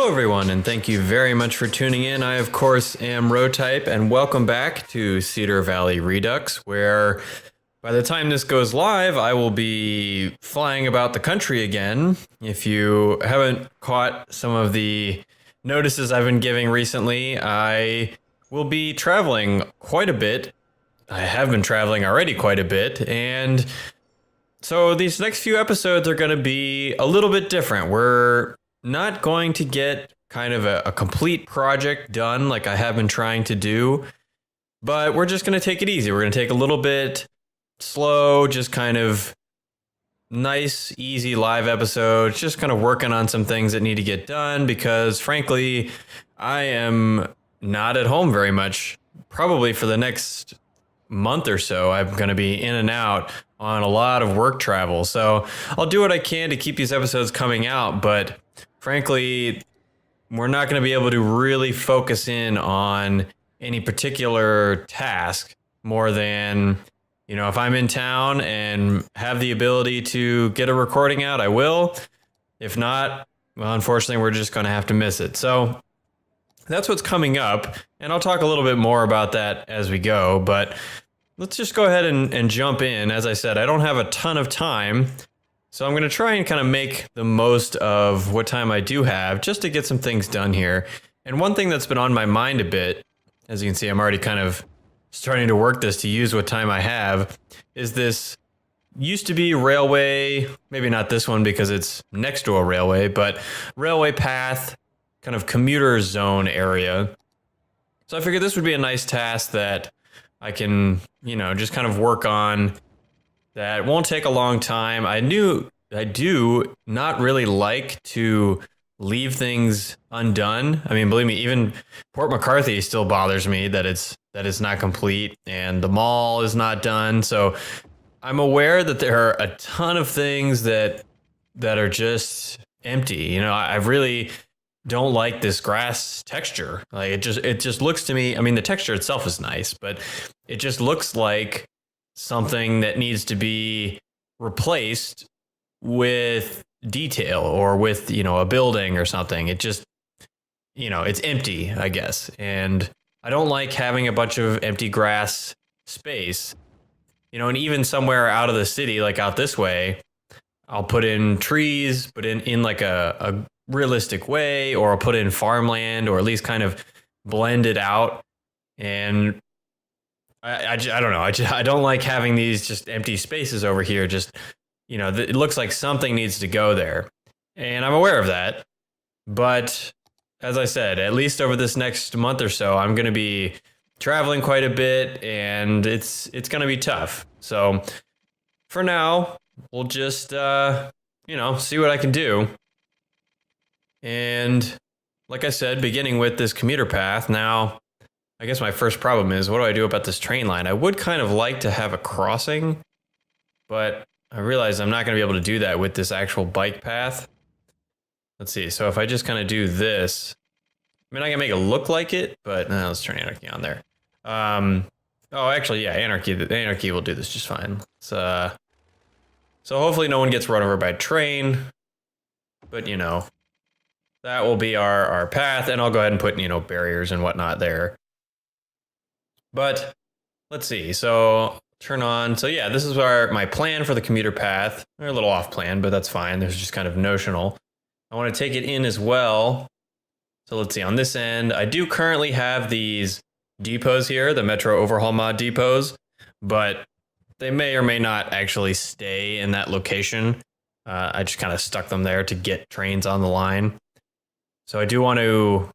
Hello everyone, and thank you very much for tuning in. I, of course, am Rotype, and welcome back to Cedar Valley Redux, where by the time this goes live, I will be flying about the country again. If you haven't caught some of the notices I've been giving recently, I will be traveling quite a bit. I have been traveling already quite a bit, and so these next few episodes are going to be a little bit different. We're not going to get kind of a complete project done like I have been trying to do, but we're just going to take it easy. We're going to take a little bit slow, just kind of nice, easy live episodes, just kind of working on some things that need to get done because frankly, I am not at home very much. Probably for the next month or so, I'm going to be in and out on a lot of work travel. So I'll do what I can to keep these episodes coming out, but frankly, we're not going to be able to really focus in on any particular task more than, you know, if I'm in town and have the ability to get a recording out, I will. If not, well, unfortunately, we're just going to have to miss it. So that's what's coming up, and I'll talk a little bit more about that as we go, but let's just go ahead and jump in. As I said, I don't have a ton of time, so I'm going to try and kind of make the most of what time I do have just to get some things done here. And one thing that's been on my mind a bit, as you can see, I'm already kind of starting to work this to use what time I have, is this used to be railway, maybe not this one because it's next to a railway, but railway path, kind of commuter zone area. So I figured this would be a nice task that I can, you know, just kind of work on. That won't take a long time. I do not really like to leave things undone. I mean, believe me, even Port McCarthy still bothers me that it's not complete and the mall is not done. So I'm aware that there are a ton of things that are just empty. You know, I really don't like this grass texture. Like it just looks to me, I mean, the texture itself is nice, but it just looks like something that needs to be replaced with detail or with, you know, a building or something. It just, you know, it's empty, I guess. And I don't like having a bunch of empty grass space, you know, and even somewhere out of the city, like out this way, I'll put in trees, but in like a realistic way, or I'll put in farmland, or at least kind of blend it out. And I don't know. I don't like having these just empty spaces over here. Just, you know, it looks like something needs to go there. And I'm aware of that. But as I said, at least over this next month or so, I'm going to be traveling quite a bit and it's going to be tough. So for now, we'll just, you know, see what I can do. And like I said, beginning with this commuter path now, I guess my first problem is, what do I do about this train line? I would kind of like to have a crossing, but I realize I'm not going to be able to do that with this actual bike path. Let's see. So if I just kind of do this, I mean, I can make it look like it, but let's turn Anarchy on there. Oh, actually, yeah, Anarchy will do this just fine. So hopefully no one gets run over by a train, but you know, that will be our path, and I'll go ahead and put, you know, barriers and whatnot there. But let's see, so turn on. So yeah, this is my plan for the commuter path. They're a little off plan, but that's fine. There's just kind of notional. I want to take it in as well. So let's see, on this end, I do currently have these depots here, the Metro Overhaul Mod depots, but they may or may not actually stay in that location. I just kind of stuck them there to get trains on the line. So I do want to,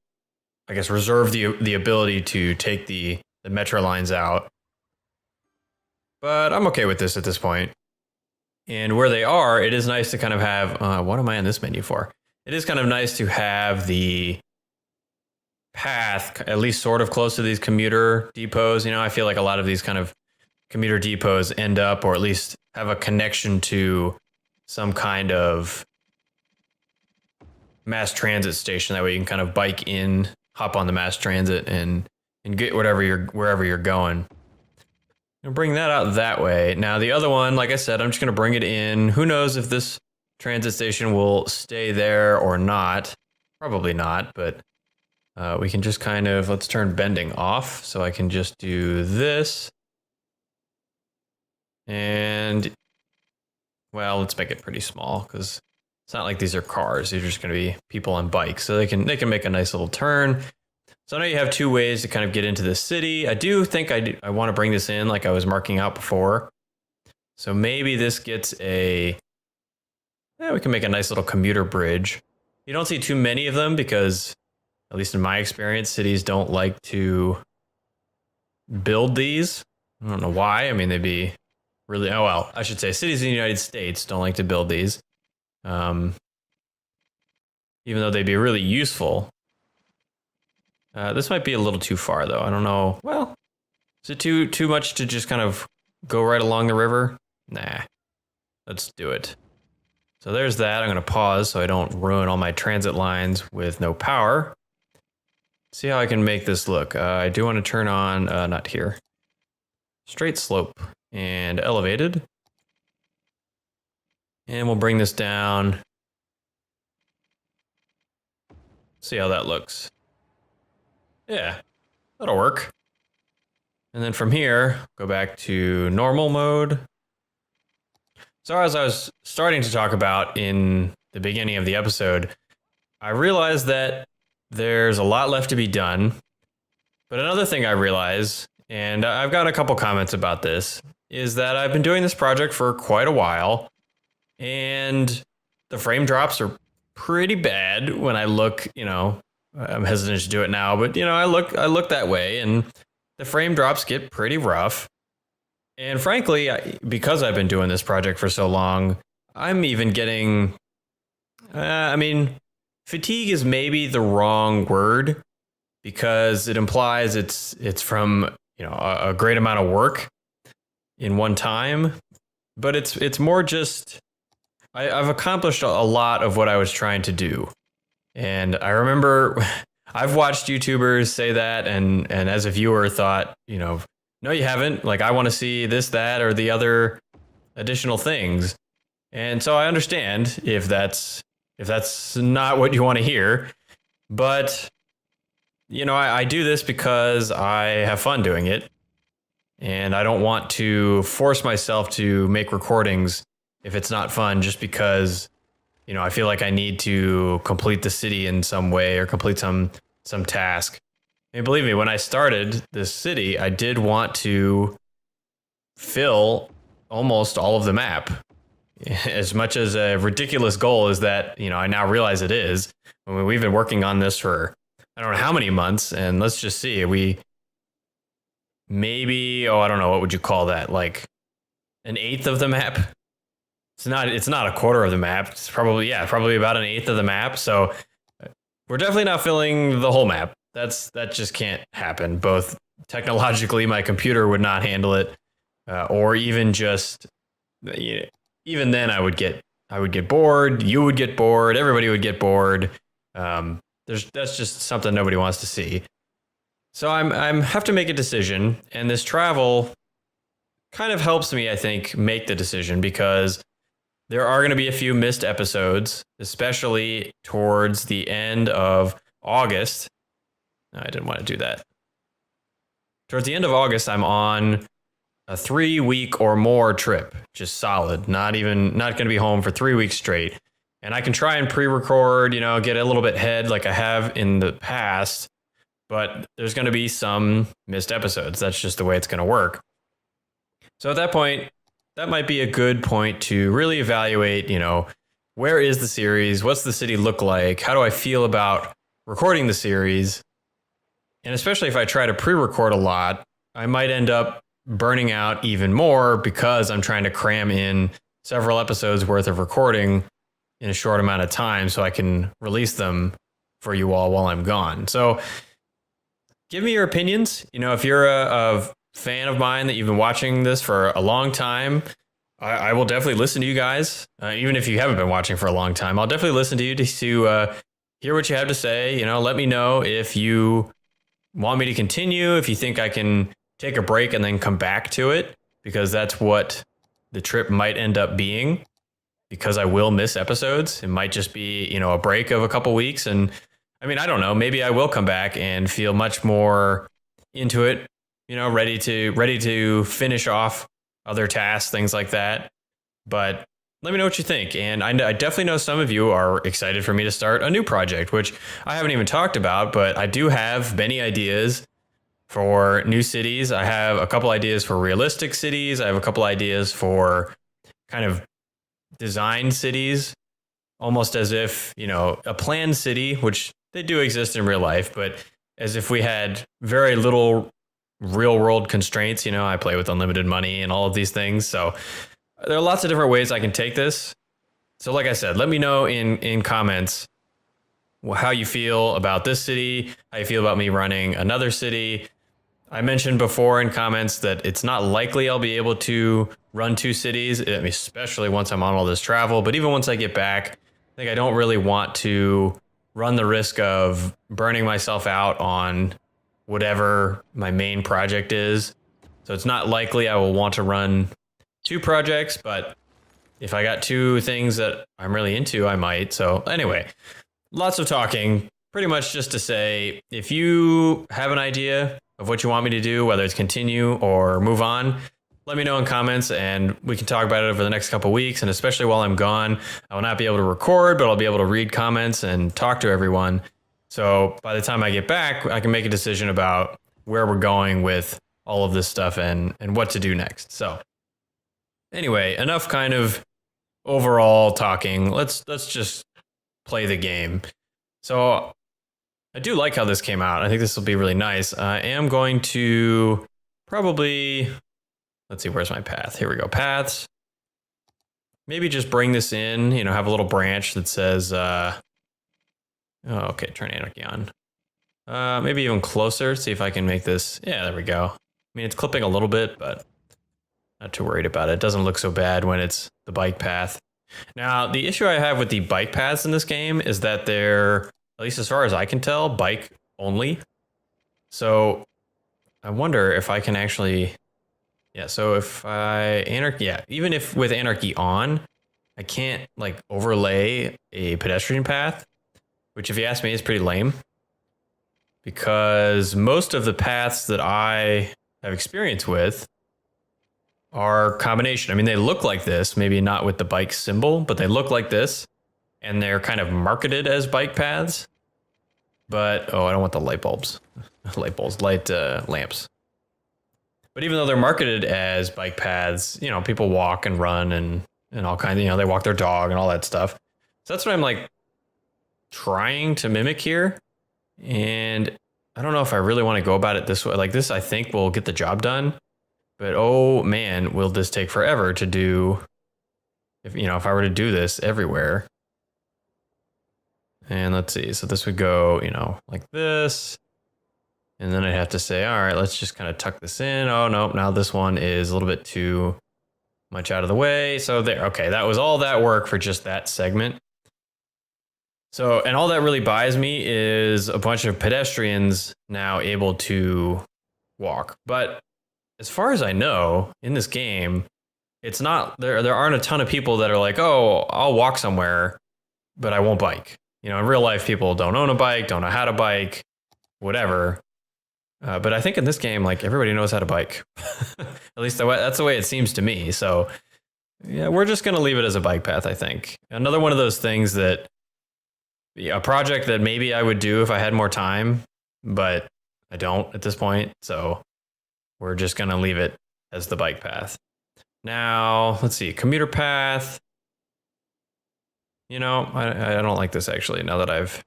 I guess, reserve the ability to take the metro lines out. But I'm okay with this at this point. And where they are, it is nice to kind of have, what am I on this menu for? It is kind of nice to have the path at least sort of close to these commuter depots. You know, I feel like a lot of these kind of commuter depots end up, or at least have a connection to some kind of mass transit station. That way you can kind of bike in, hop on the mass transit and get wherever you're going. And bring that out that way. Now the other one, like I said, I'm just going to bring it in. Who knows if this transit station will stay there or not. Probably not, but we can just kind of, let's turn bending off. So I can just do this. And, well, let's make it pretty small because it's not like these are cars. These are just going to be people on bikes. So they can make a nice little turn. So now you have two ways to kind of get into the city. I do think I want to bring this in like I was marking out before. So maybe this gets we can make a nice little commuter bridge. You don't see too many of them because, at least in my experience, cities don't like to build these. I don't know why. I mean, they'd be really, oh well, I should say cities in the United States don't like to build these. Even though they'd be really useful. This might be a little too far though. I don't know. Well, is it too much to just kind of go right along the river? Nah, let's do it. So there's that. I'm going to pause so I don't ruin all my transit lines with no power. See how I can make this look. I do want to turn on, not here. Straight slope and elevated. And we'll bring this down. See how that looks. Yeah, that'll work. And then from here, go back to normal mode. So as I was starting to talk about in the beginning of the episode, I realized that there's a lot left to be done. But another thing I realized, and I've got a couple comments about this, is that I've been doing this project for quite a while, and the frame drops are pretty bad when I look, I'm hesitant to do it now, but I look that way, and the frame drops get pretty rough. And frankly, because I've been doing this project for so long, I'm even getting, fatigue is maybe the wrong word because it implies it's from, a great amount of work in one time, but it's more just, I've accomplished a lot of what I was trying to do. And I remember I've watched YouTubers say that and as a viewer thought, no, you haven't. Like, I want to see this, that, or the other additional things. And so I understand if that's not what you want to hear. But, I do this because I have fun doing it. And I don't want to force myself to make recordings if it's not fun just because, I feel like I need to complete the city in some way or complete some task. And believe me, when I started this city, I did want to fill almost all of the map. As much as a ridiculous goal as that, I now realize it is. I mean, we've been working on this for I don't know how many months, and let's just see. I don't know, what would you call that? Like an eighth of the map? It's not a quarter of the map. It's probably about an eighth of the map. So we're definitely not filling the whole map. That just can't happen. Both technologically, my computer would not handle it, or even just, even then I would get bored. You would get bored. Everybody would get bored. That's just something nobody wants to see. So I'm have to make a decision, and this travel kind of helps me, I think, make the decision because there are going to be a few missed episodes, especially towards the end of August. I didn't want to do that. Towards the end of August, I'm on a 3-week or more trip, just solid. Not going to be home for 3 weeks straight. And I can try and pre-record, get a little bit ahead like I have in the past, but there's going to be some missed episodes. That's just the way it's going to work. So at that point, that might be a good point to really evaluate, where is the series? What's the city look like? How do I feel about recording the series? And especially if I try to pre-record a lot, I might end up burning out even more because I'm trying to cram in several episodes worth of recording in a short amount of time so I can release them for you all while I'm gone. So give me your opinions. If you're a fan of mine that you've been watching this for a long time, I will definitely listen to you guys. Even if you haven't been watching for a long time, I'll definitely listen to you to hear what you have to say. Let me know if you want me to continue, if you think I can take a break and then come back to it, because that's what the trip might end up being. because I will miss episodes. It might just be, a break of a couple weeks. And I mean, I don't know, maybe I will come back and feel much more into it, ready to finish off other tasks, things like that. But let me know what you think. And I definitely know some of you are excited for me to start a new project, which I haven't even talked about, but I do have many ideas for new cities. I have a couple ideas for realistic cities. I have a couple ideas for kind of design cities, almost as if, a planned city, which they do exist in real life, but as if we had very little real world constraints. I play with unlimited money and all of these things. So there are lots of different ways I can take this. So like I said, let me know in comments how you feel about this city, how you feel about me running another city. I mentioned before in comments that it's not likely I'll be able to run 2 cities, especially once I'm on all this travel. But even once I get back, I think I don't really want to run the risk of burning myself out on whatever my main project is. So it's not likely I will want to run 2 projects, but if I got 2 things that I'm really into, I might. So anyway, lots of talking, pretty much just to say, if you have an idea of what you want me to do, whether it's continue or move on, let me know in comments and we can talk about it over the next couple weeks. And especially while I'm gone, I will not be able to record, but I'll be able to read comments and talk to everyone. So by the time I get back, I can make a decision about where we're going with all of this stuff and what to do next. So anyway, enough kind of overall talking. Let's just play the game. So I do like how this came out. I think this will be really nice. I am going to probably, let's see, where's my path? Here we go, paths. Maybe just bring this in, have a little branch that says, okay, turn anarchy on. Maybe even closer, see if I can make this, yeah, there we go. I mean, it's clipping a little bit, but not too worried about it. It doesn't look so bad when it's the bike path. Now, the issue I have with the bike paths in this game is that they're, at least as far as I can tell, bike only. So I wonder if I can actually, so if I even if with anarchy on, I can't like overlay a pedestrian path, which if you ask me is pretty lame, because most of the paths that I have experience with are combination. I mean, they look like this, maybe not with the bike symbol, but they look like this, and they're kind of marketed as bike paths. But, I don't want the light bulbs, lamps. But even though they're marketed as bike paths, people walk and run and all kinds of, they walk their dog and all that stuff. So that's what I'm like trying to mimic here. And I don't know if I really want to go about it this way. Like this, I think will get the job done. But oh man, will this take forever to do if I were to do this everywhere. And let's see, so this would go, like this. And then I'd have to say, all right, let's just kind of tuck this in. Oh no, now this one is a little bit too much out of the way. So there, okay, that was all that work for just that segment. So, and all that really buys me is a bunch of pedestrians now able to walk. But as far as I know, in this game, it's not there aren't a ton of people that are like, oh, I'll walk somewhere, but I won't bike. In real life, people don't own a bike, don't know how to bike, whatever. But I think in this game, like everybody knows how to bike. At least that's the way it seems to me. So yeah, we're just going to leave it as a bike path, I think. Another one of those things that a project that maybe I would do if I had more time, but I don't at this point. So we're just going to leave it as the bike path. Now, let's see, commuter path. I don't like this actually. Now that I've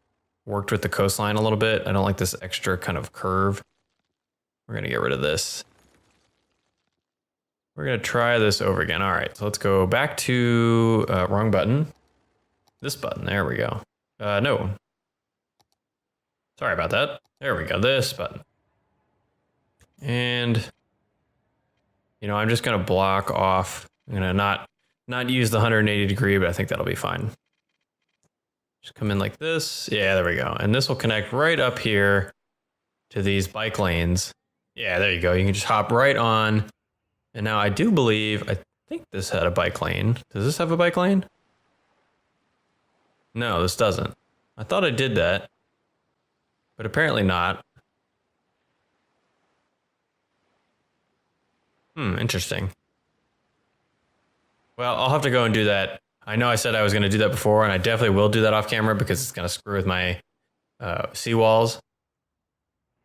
worked with the coastline a little bit, I don't like this extra kind of curve. We're going to get rid of this. We're going to try this over again. All right, so let's go back to wrong button. This button, there we go. No. Sorry about that. There we go, this button. And, I'm just going to block off. I'm going to not use the 180 degree, but I think that'll be fine. Just come in like this. Yeah, there we go. And this will connect right up here to these bike lanes. Yeah, there you go. You can just hop right on. And now I think this had a bike lane. Does this have a bike lane? No, this doesn't. I thought I did that, but apparently not. Interesting. Well, I'll have to go and do that. I know I said I was going to do that before, and I definitely will do that off camera because it's going to screw with my seawalls.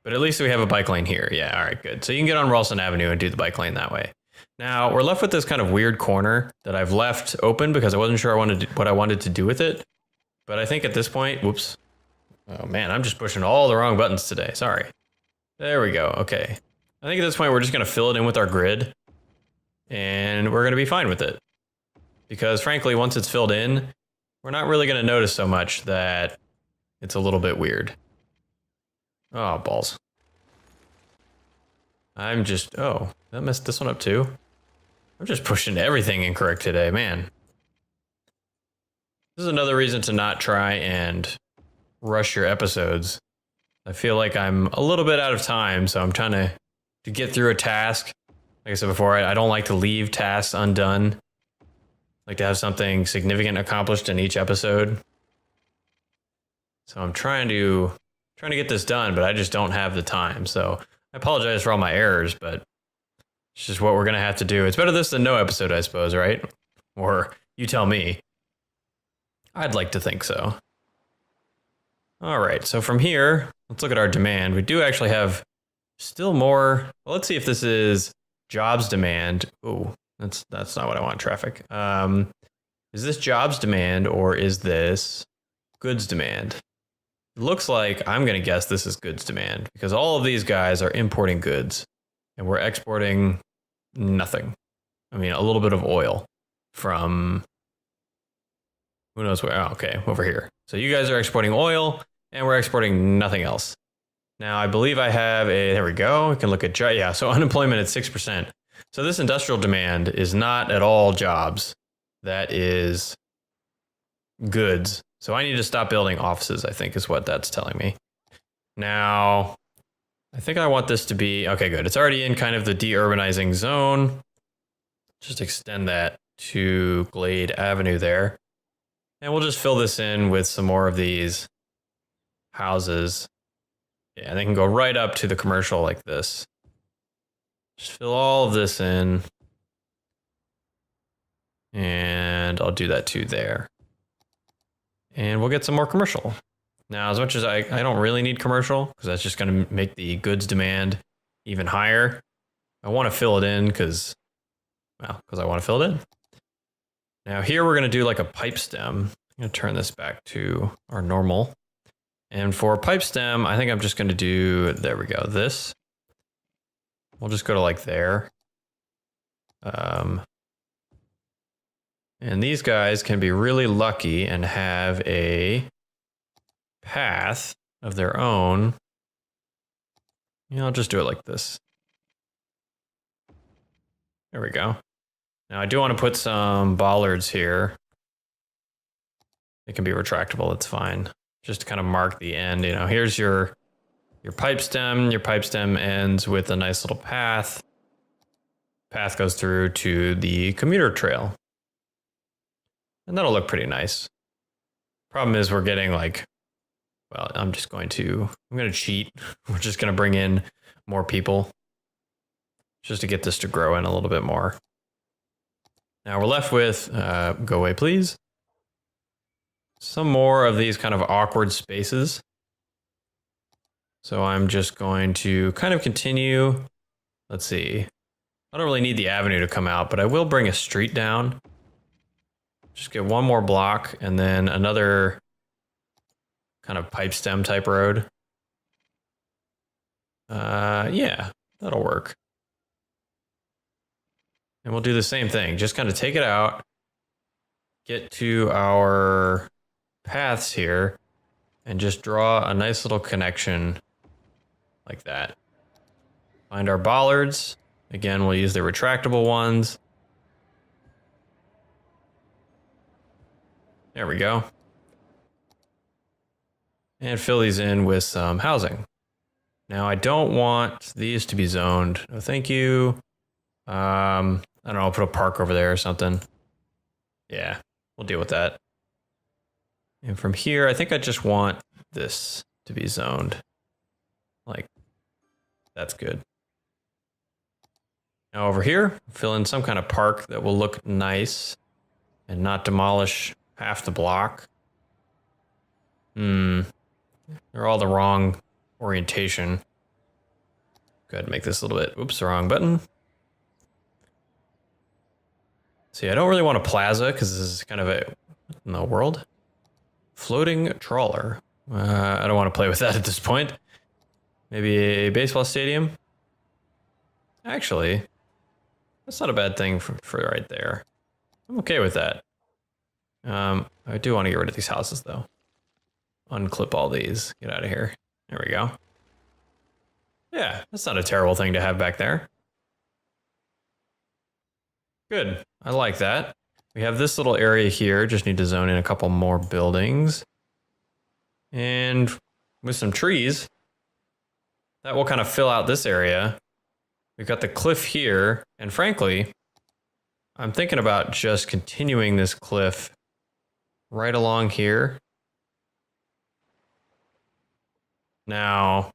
But at least we have a bike lane here. Yeah, all right, good. So you can get on Ralston Avenue and do the bike lane that way. Now, we're left with this kind of weird corner that I've left open because I wasn't sure what I wanted to do with it. But I think at this point, whoops. Oh man, I'm just pushing all the wrong buttons today. Sorry. There we go. Okay. I think at this point, we're just going to fill it in with our grid. And we're going to be fine with it. Because frankly, once it's filled in, we're not really going to notice so much that it's a little bit weird. Oh, balls. Oh, that messed this one up too. I'm just pushing everything incorrect today, man. This is another reason to not try and rush your episodes. I feel like I'm a little bit out of time, so I'm trying to get through a task. Like I said before, I don't like to leave tasks undone. I like to have something significant accomplished in each episode. So I'm trying to get this done, but I just don't have the time. So I apologize for all my errors, but it's just what we're going to have to do. It's better this than no episode, I suppose, right? Or you tell me. I'd like to think so. All right, so from here, let's look at our demand. We do actually have still more. Well, let's see if this is jobs demand. Oh, that's not what I want, traffic. Is this jobs demand or is this goods demand? It looks like I'm going to guess this is goods demand because all of these guys are importing goods and we're exporting nothing. I mean, a little bit of oil from who knows where. Oh, okay, over here. So you guys are exporting oil and we're exporting nothing else. Now, I believe I have there we go. We can look at, yeah, so unemployment at 6%. So this industrial demand is not at all jobs. That is goods. So I need to stop building offices, I think is what that's telling me. Now, I think I want this to be, okay, good. It's already in kind of the de-urbanizing zone. Just extend that to Glade Avenue there. And we'll just fill this in with some more of these houses. Yeah, they can go right up to the commercial like this. Just fill all of this in. And I'll do that too there. And we'll get some more commercial. Now, as much as I don't really need commercial, because that's just going to make the goods demand even higher. I want to fill it in because I want to fill it in. Now here we're going to do like a pipe stem. I'm going to turn this back to our normal. And for pipe stem, I think I'm just going to do, there we go, this. We'll just go to like there. And these guys can be really lucky and have a path of their own. I'll just do it like this. There we go. Now I do want to put some bollards here. They can be retractable, it's fine. Just to kind of mark the end, here's your pipe stem. Your pipe stem ends with a nice little path. Path goes through to the commuter trail. And that'll look pretty nice. Problem is we're getting I'm going to cheat. We're just going to bring in more people just to get this to grow in a little bit more. Now we're left with, go away please, some more of these kind of awkward spaces. So I'm just going to kind of continue. Let's see. I don't really need the avenue to come out, but I will bring a street down. Just get one more block and then another kind of pipe stem type road. Yeah, that'll work. And we'll do the same thing. Just kind of take it out, get to our paths here, and just draw a nice little connection like that. Find our bollards. Again, we'll use the retractable ones. There we go. And fill these in with some housing. Now I don't want these to be zoned. No, thank you. I don't know, I'll put a park over there or something. Yeah, we'll deal with that. And from here, I think I just want this to be zoned. Like, that's good. Now over here, fill in some kind of park that will look nice and not demolish half the block. They're all the wrong orientation. Go ahead and make this a little bit, oops, the wrong button. See, I don't really want a plaza because this is kind of a, what in the world? Floating trawler. I don't want to play with that at this point. Maybe a baseball stadium? Actually, that's not a bad thing for right there. I'm okay with that. I do want to get rid of these houses though. Unclip all these, get out of here. There we go. Yeah, that's not a terrible thing to have back there. Good, I like that. We have this little area here, just need to zone in a couple more buildings. And with some trees, that will kind of fill out this area. We've got the cliff here, and frankly, I'm thinking about just continuing this cliff right along here. Now,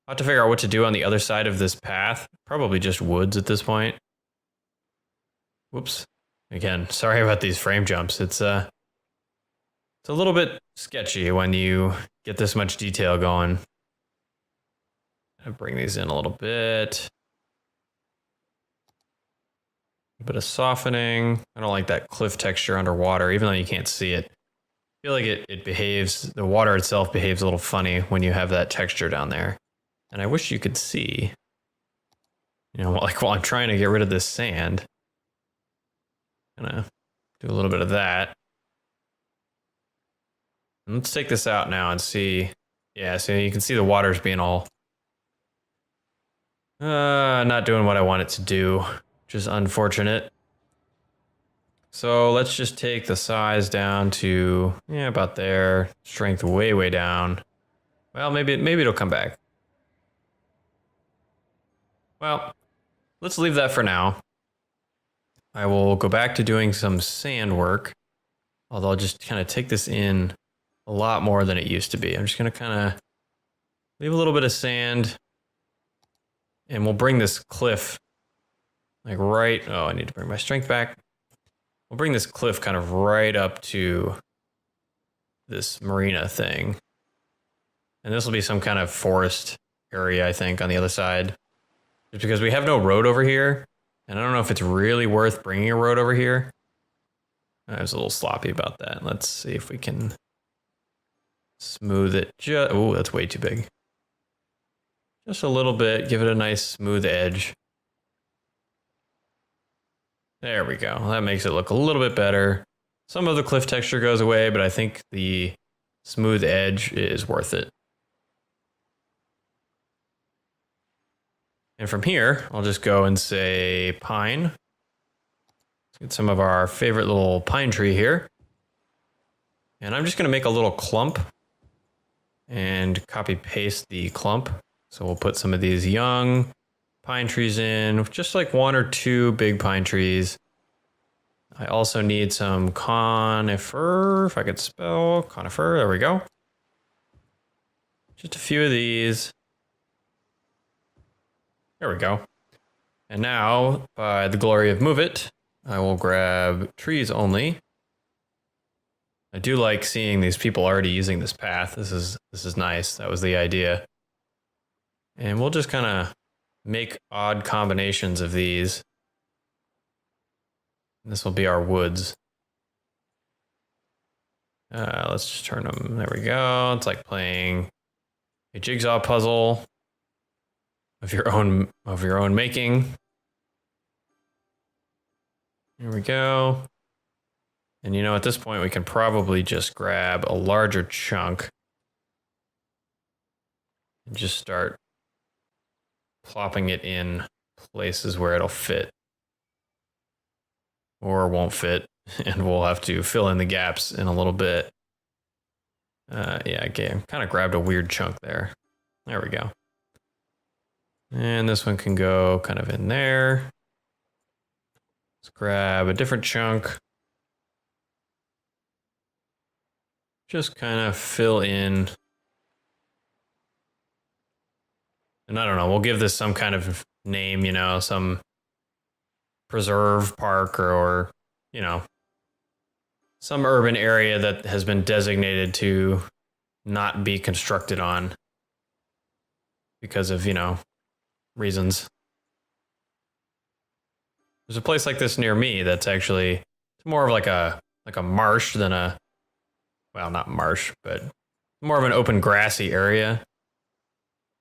I'll have to figure out what to do on the other side of this path. Probably just woods at this point. Whoops. Again, sorry about these frame jumps. It's a little bit sketchy when you get this much detail going. I'll bring these in a little bit. A bit of softening. I don't like that cliff texture underwater, even though you can't see it. I feel like it behaves, the water itself behaves a little funny when you have that texture down there. And I wish you could see, you know, like while I'm trying to get rid of this sand. Gonna do a little bit of that. And let's take this out now and see. Yeah, so you can see the water's being all not doing what I want it to do, which is unfortunate. So let's just take the size down to, yeah, about there. Strength way, way down. Well, maybe it'll come back. Well, let's leave that for now. I will go back to doing some sand work, although I'll just kind of take this in a lot more than it used to be. I'm just going to kind of leave a little bit of sand, and we'll bring this cliff like right, oh, I need to bring my strength back. We'll bring this cliff kind of right up to this marina thing. And this will be some kind of forest area, I think, on the other side. Just because we have no road over here. And I don't know if it's really worth bringing a road over here. I was a little sloppy about that. Let's see if we can smooth it. Oh, that's way too big. Just a little bit. Give it a nice smooth edge. There we go. That makes it look a little bit better. Some of the cliff texture goes away, but I think the smooth edge is worth it. And from here, I'll just go and say pine. Let's get some of our favorite little pine tree here. And I'm just going to make a little clump and copy paste the clump. So we'll put some of these young pine trees in, just like one or two big pine trees. I also need some conifer, if I could spell conifer, there we go. Just a few of these. There we go. And now, by the glory of Move It, I will grab trees only. I do like seeing these people already using this path. This is nice. That was the idea. And we'll just kind of make odd combinations of these. This will be our woods. Let's just turn them. There we go. It's like playing a jigsaw puzzle of your own making. Here we go. And you know, at this point, we can probably just grab a larger chunk and just start plopping it in places where it'll fit. Or won't fit, and we'll have to fill in the gaps in a little bit. Yeah, okay, kind of grabbed a weird chunk there. There we go. And this one can go kind of in there. Let's grab a different chunk. just kind of fill in. And I don't know, we'll give this some kind of name, you know, some preserve park or you know, some urban area that has been designated to not be constructed on because of, you know, reasons. There's a place like this near me that's actually it's more of like a marsh than a, well, not marsh, but more of an open grassy area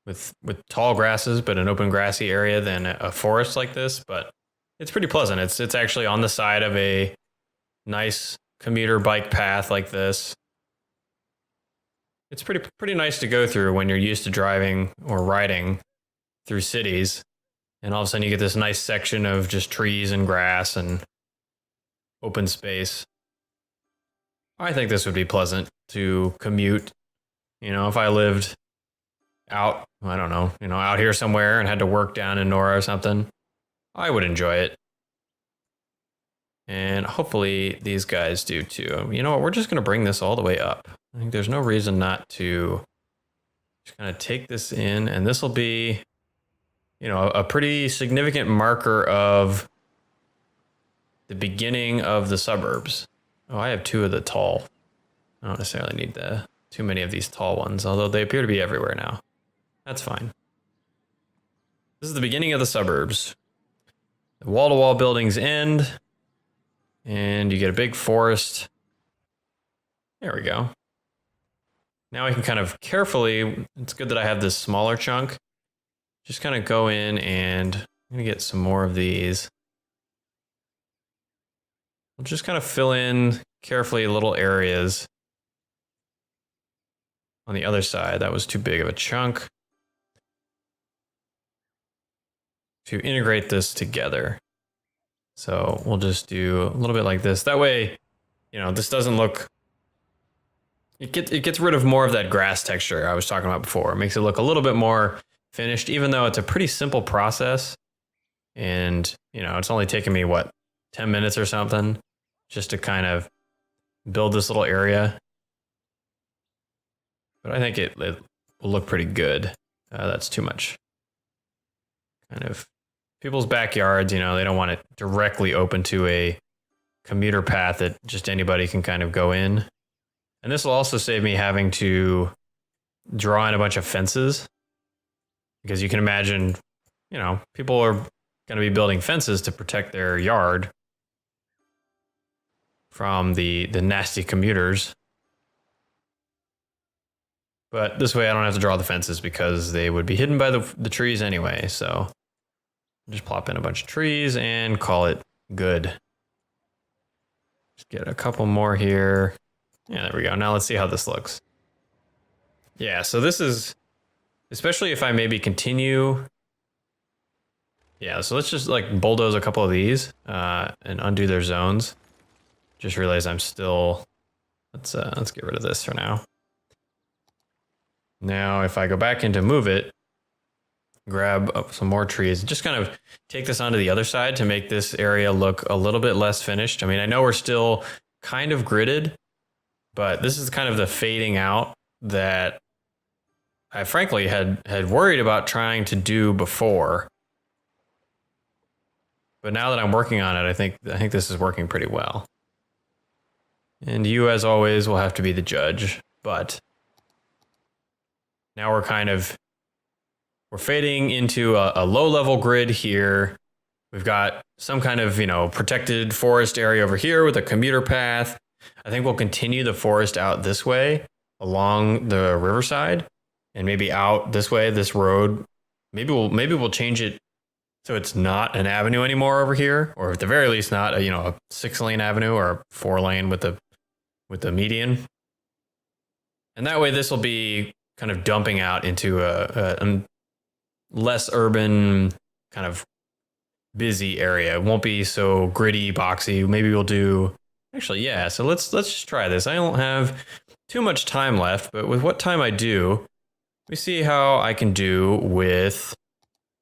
with tall grasses, but an open grassy area than a forest like this. But it's pretty pleasant. It's actually on the side of a nice commuter bike path like this. It's pretty nice to go through when you're used to driving or riding through cities. And all of a sudden you get this nice section of just trees and grass and open space. I think this would be pleasant to commute. You know, if I lived out, I don't know, you know, out here somewhere and had to work down in Nora or something, I would enjoy it. And hopefully these guys do too. You know what, we're just going to bring this all the way up. I think there's no reason not to just kind of take this in, and this will be, you know, a pretty significant marker of the beginning of the suburbs. Oh, I have two of the tall. I don't necessarily need too many of these tall ones, although they appear to be everywhere now. That's fine. This is the beginning of the suburbs. The wall-to-wall buildings end, and you get a big forest. There we go. Now I can kind of carefully, it's good that I have this smaller chunk, just kind of go in and I'm going to get some more of these. We'll just kind of fill in carefully little areas on the other side. That was too big of a chunk. To integrate this together. So we'll just do a little bit like this. That way, you know, this doesn't look, it gets rid of more of that grass texture I was talking about before. It makes it look a little bit more finished, even though it's a pretty simple process. And, you know, it's only taken me, what, 10 minutes or something just to kind of build this little area. But I think it will look pretty good. That's too much. Kind of people's backyards, you know, they don't want it directly open to a commuter path that just anybody can kind of go in. And this will also save me having to draw in a bunch of fences, because you can imagine, you know, people are going to be building fences to protect their yard from the nasty commuters. But this way I don't have to draw the fences because they would be hidden by the trees anyway. So just plop in a bunch of trees and call it good. Just get a couple more here. Yeah, there we go. Now let's see how this looks. Yeah, so this is, especially if I maybe continue. Yeah, so let's just like bulldoze a couple of these and undo their zones. Just realized I'm still, let's get rid of this for now. Now, if I go back into move it, grab up some more trees, just kind of take this onto the other side to make this area look a little bit less finished. I mean, I know we're still kind of gridded, but this is kind of the fading out that I frankly had worried about trying to do before. But now that I'm working on it, I think this is working pretty well. And you, as always, will have to be the judge. But now we're fading into a low-level grid here. We've got some kind of, you know, protected forest area over here with a commuter path. I think we'll continue the forest out this way along the riverside, and maybe out this way, this road. Maybe we'll change it so it's not an avenue anymore over here, or at the very least not a 6-lane avenue or a 4-lane with the median. And that way this will be kind of dumping out into a less urban, kind of busy area. It won't be so gritty, boxy. Maybe we'll do, actually, yeah. So let's just try this. I don't have too much time left, but with what time I do, let me see how I can do with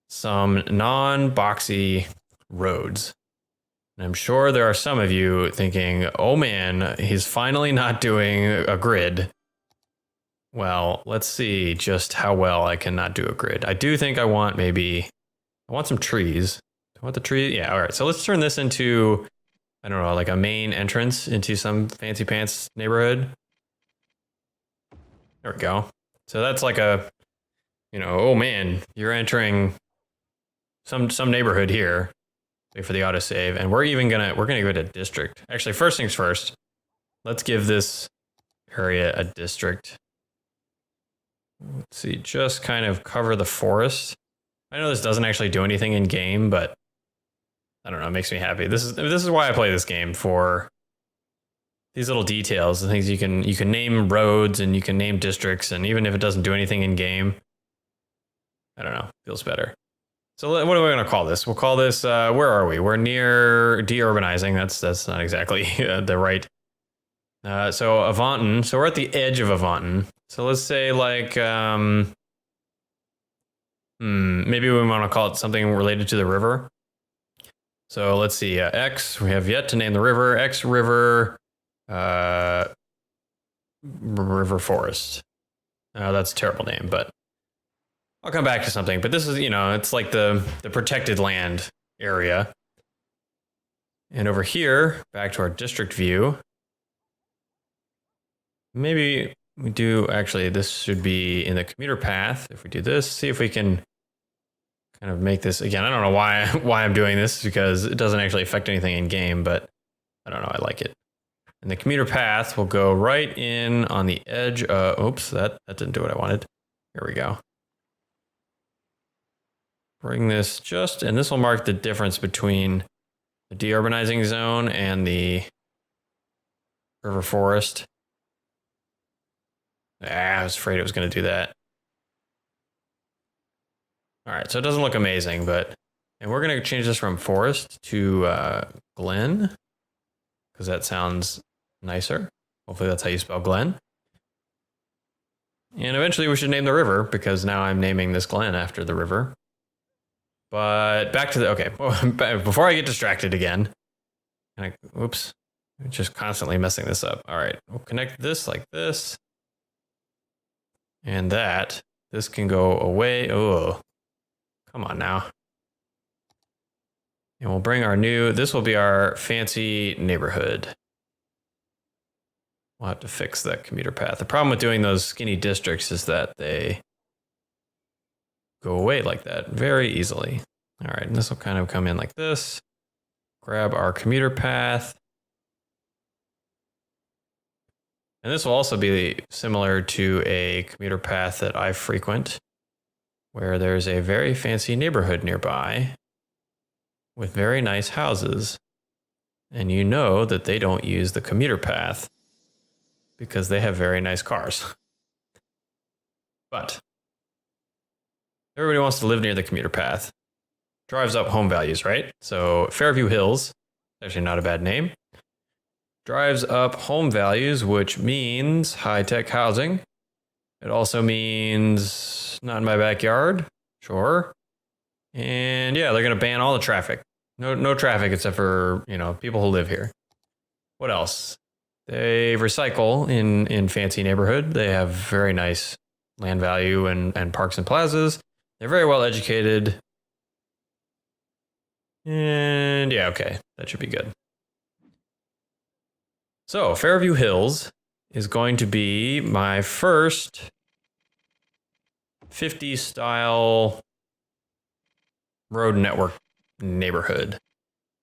some non-boxy roads. And I'm sure there are some of you thinking, oh man, he's finally not doing a grid. Well, let's see just how well I can not do a grid. I do think I want some trees. Do I want the tree? Yeah, all right. So let's turn this into, I don't know, like a main entrance into some fancy pants neighborhood. There we go. So that's like a, oh man, you're entering some neighborhood here. Wait for the autosave, and we're gonna go to district. Actually, first things first, let's give this area a district. Let's see, just kind of cover the forest. I know this doesn't actually do anything in game, but I don't know, it makes me happy. This is why I play this game, for these little details, the things you can name roads and you can name districts, and even if it doesn't do anything in game, I don't know, feels better. So what are we going to call this? We'll call this, where are we? We're near deurbanizing. That's not exactly the right. So Avanton. So we're at the edge of Avanton. So let's say like, maybe we want to call it something related to the river. So let's see, X, we have yet to name the river. X River, River Forest. That's a terrible name, but I'll come back to something. But this is, it's like the protected land area. And over here, back to our district view. Maybe we do, actually, this should be in the commuter path. If we do this, see if we can kind of make this, again, I don't know why I'm doing this, because it doesn't actually affect anything in game, but I don't know, I like it. And the commuter path will go right in on the edge. Oops, that didn't do what I wanted. Here we go. Bring this and this will mark the difference between the deurbanizing zone and the river forest. I was afraid it was going to do that. All right, so it doesn't look amazing, and we're going to change this from forest to Glen, because that sounds nicer. Hopefully that's how you spell Glen. And eventually we should name the river, because now I'm naming this Glen after the river. But back to okay, before I get distracted again, oops, I'm just constantly messing this up. All right, we'll connect this like this. And this can go away. Oh, come on now. And we'll bring this will be our fancy neighborhood. We'll have to fix that commuter path. The problem with doing those skinny districts is that they go away like that very easily. All right, and this will kind of come in like this. Grab our commuter path. And this will also be similar to a commuter path that I frequent, where there's a very fancy neighborhood nearby with very nice houses. And you know that they don't use the commuter path because they have very nice cars. But everybody wants to live near the commuter path. Drives up home values, right? So Fairview Hills, actually not a bad name. Drives up home values, which means high-tech housing. It also means not in my backyard, sure. And yeah, they're going to ban all the traffic. No traffic except for, people who live here. What else? They recycle in fancy neighborhood. They have very nice land value and parks and plazas. They're very well educated. And yeah, okay, that should be good. So Fairview Hills is going to be my first 50s style road network neighborhood.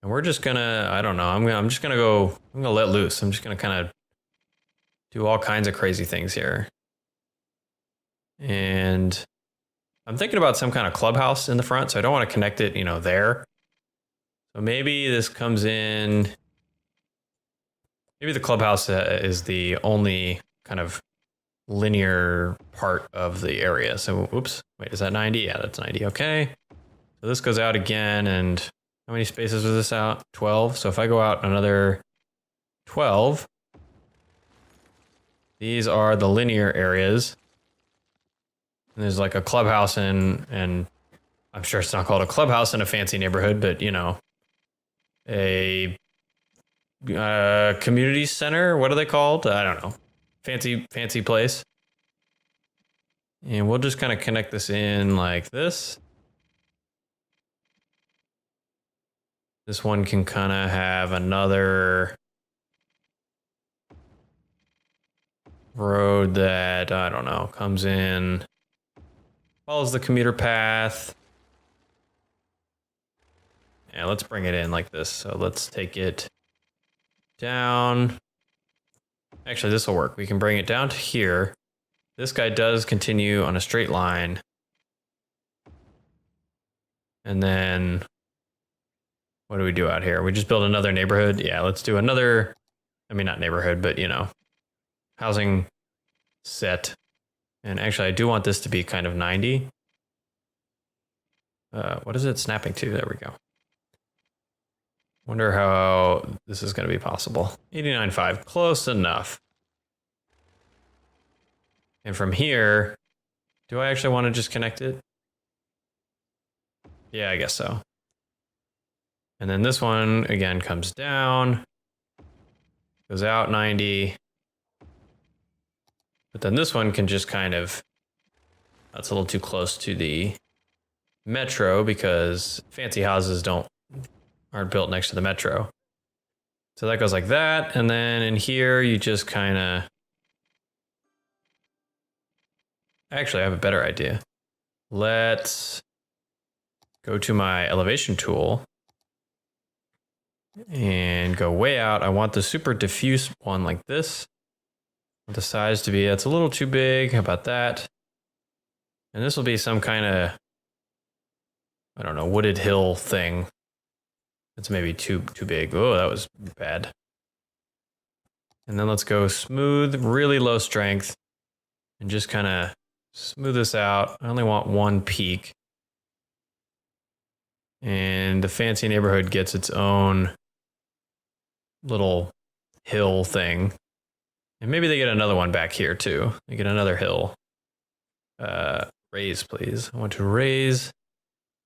And we're just gonna, I don't know, I'm gonna let loose. I'm just gonna kind of do all kinds of crazy things here. And I'm thinking about some kind of clubhouse in the front, so I don't want to connect it, there. So maybe this comes in, maybe the clubhouse is the only kind of linear part of the area. So, oops, wait, is that 90? Yeah, that's 90, okay. So this goes out again, and how many spaces was this out? 12. So if I go out another 12, these are the linear areas. And there's like a clubhouse and I'm sure it's not called a clubhouse in a fancy neighborhood, but a community center. What are they called? I don't know. Fancy place. And we'll just kind of connect this in like this. This one can kind of have another road that, I don't know, comes in, follows the commuter path. Yeah, let's bring it in like this. So let's take it down. Actually, this will work. We can bring it down to here. This guy does continue on a straight line. And then what do we do out here? We just build another neighborhood. Yeah, let's do another, I mean, not neighborhood, but you know, housing set. And actually, I do want this to be kind of 90. What is it snapping to? There we go. Wonder how this is going to be possible. 89.5, close enough. And from here, do I actually want to just connect it? Yeah, I guess so. And then this one, again, comes down, goes out 90. But then this one can just kind of, that's a little too close to the metro because fancy houses aren't built next to the metro. So that goes like that. And then in here, you just kind of, actually, I have a better idea. Let's go to my elevation tool and go way out. I want the super diffuse one like this. I want the size to be, it's a little too big. How about that? And this will be some kind of, I don't know, wooded hill thing. It's maybe too big. Oh, that was bad. And then let's go smooth, really low strength, and just kind of smooth this out. I only want one peak. And the fancy neighborhood gets its own little hill thing. And maybe they get another one back here too. They get another hill. Raise, please. I want to raise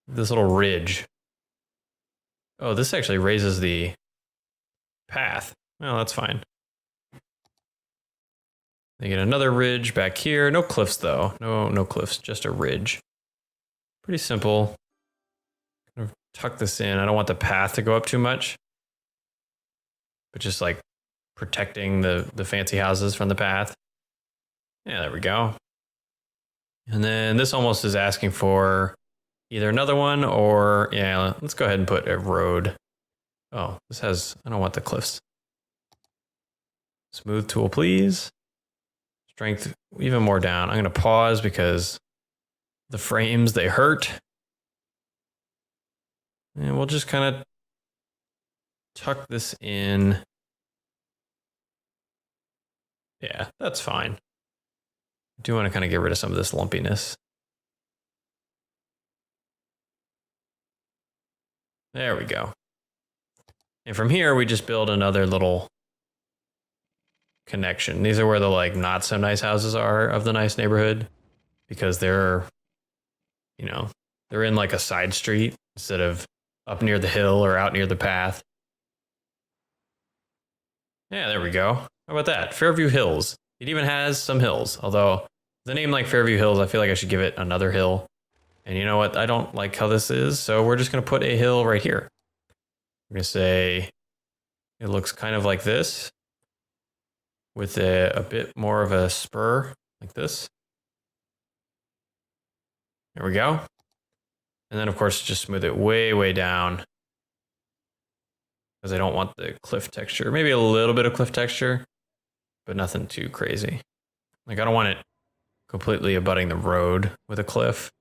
this little ridge. Oh, this actually raises the path. Well, that's fine. They get another ridge back here. No cliffs though. No cliffs, just a ridge. Pretty simple. Kind of tuck this in. I don't want the path to go up too much. But just like protecting the fancy houses from the path. Yeah, there we go. And then this almost is asking for either another one or, yeah, let's go ahead and put a road. Oh, this has, I don't want the cliffs. Smooth tool, please. Strength even more down. I'm going to pause because the frames, they hurt. And we'll just kind of tuck this in. Yeah, that's fine. I do want to kind of get rid of some of this lumpiness. There we go. And from here, we just build another little connection. These are where the like not so nice houses are of the nice neighborhood because they're, you know, they're in like a side street instead of up near the hill or out near the path. Yeah, there we go. How about that? Fairview Hills. It even has some hills, although the name like Fairview Hills, I feel like I should give it another hill. And you know what? I don't like how this is, so we're just going to put a hill right here. I'm going to say it looks kind of like this with a bit more of a spur like this. There we go. And then, of course, just smooth it way, way down because I don't want the cliff texture. Maybe a little bit of cliff texture, but nothing too crazy. Like, I don't want it completely abutting the road with a cliff.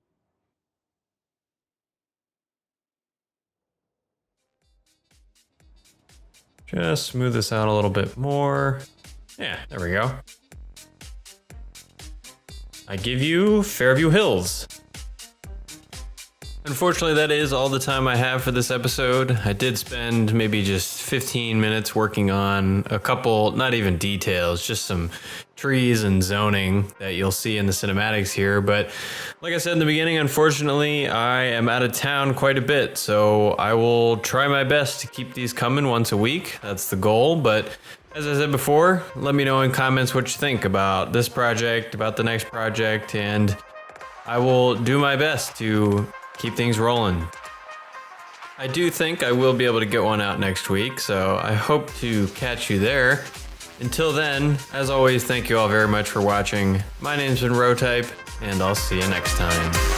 Just smooth this out a little bit more. Yeah, there we go. I give you Fairview Hills. Unfortunately, that is all the time I have for this episode. I did spend maybe just 15 minutes working on a couple, not even details, just some trees and zoning that you'll see in the cinematics here. But like I said in the beginning, unfortunately, I am out of town quite a bit. So I will try my best to keep these coming once a week. That's the goal. But as I said before, let me know in comments what you think about this project, about the next project, and I will do my best to keep things rolling. I do think I will be able to get one out next week, so I hope to catch you there. Until then, as always, thank you all very much for watching. My name's been Rotype, and I'll see you next time.